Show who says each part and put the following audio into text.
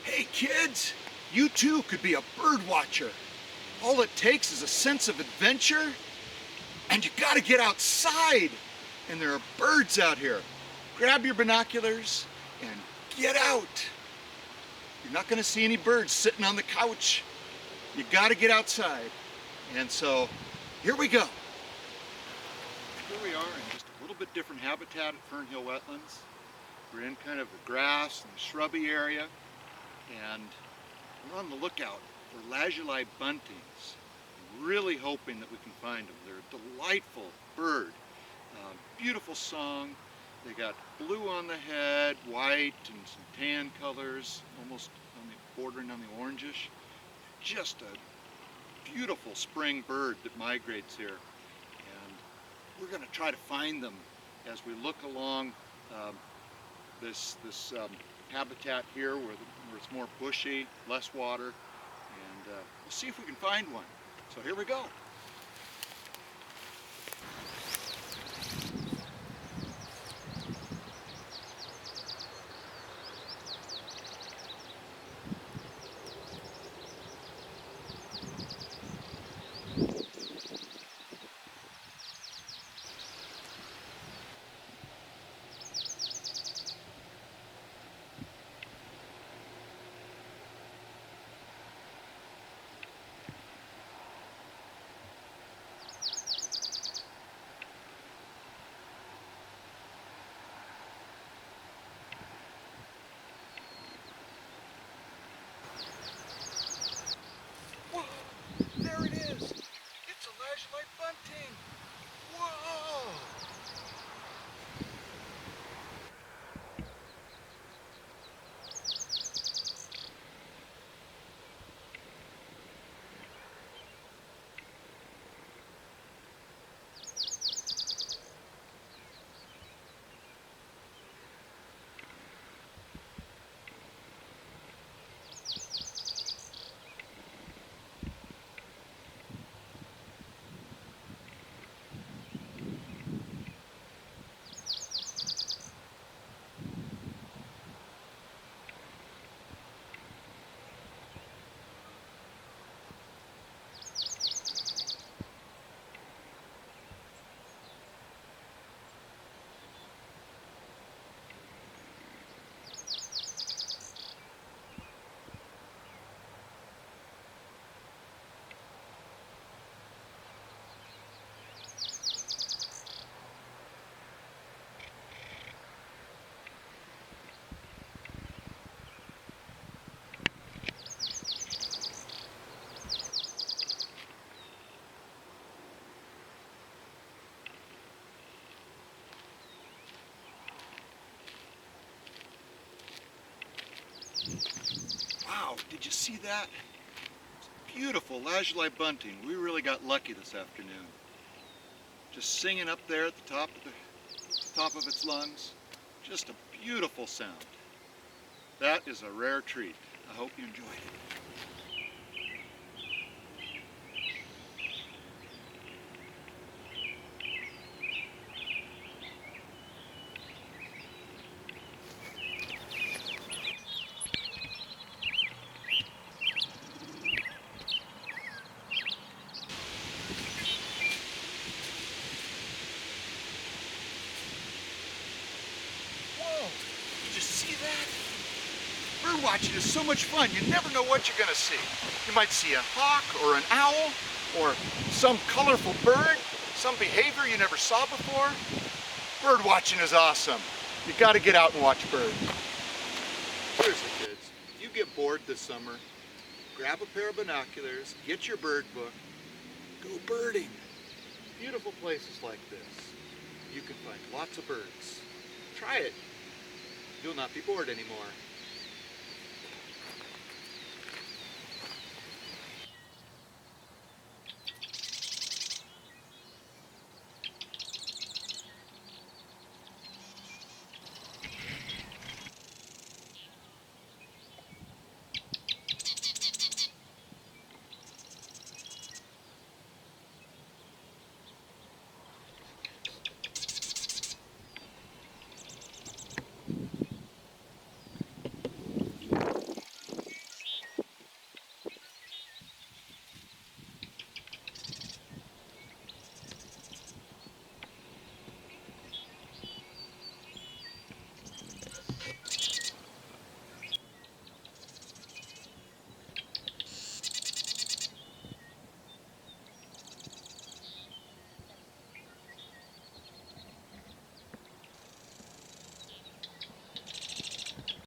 Speaker 1: Hey kids, you too could be a bird watcher. All it takes is a sense of adventure, and you gotta get outside. And there are birds out here. Grab your binoculars and get out. You're not gonna see any birds sitting on the couch. You gotta get outside. And so, here we go. Here we are in just a little bit different habitat at Fern Hill Wetlands. We're in kind of the grass and the shrubby area, and we're on the lookout for Lazuli Buntings. I'm really hoping that we can find them. They're a delightful bird. Beautiful song. They got blue on the head, white and some tan colors, almost on the bordering on the orangish. Just a beautiful spring bird that migrates here. And we're going to try to find them as we look along this habitat here where it's more bushy, less water, and we'll see if we can find one. So here we go. There it is! It's a Lazuli Bunting! Whoa! Wow, did you see that? It's a beautiful Lazuli Bunting. We really got lucky this afternoon. Just singing up there at the top of its lungs. Just a beautiful sound. That is a rare treat. I hope you enjoyed it. Did you see that? Bird watching is so much fun. You never know what you're going to see. You might see a hawk or an owl or some colorful bird, some behavior you never saw before. Bird watching is awesome. You got to get out and watch birds. Seriously, kids, if you get bored this summer, grab a pair of binoculars, get your bird book, go birding. Beautiful places like this, you can find lots of birds. Try it. You'll not be bored anymore.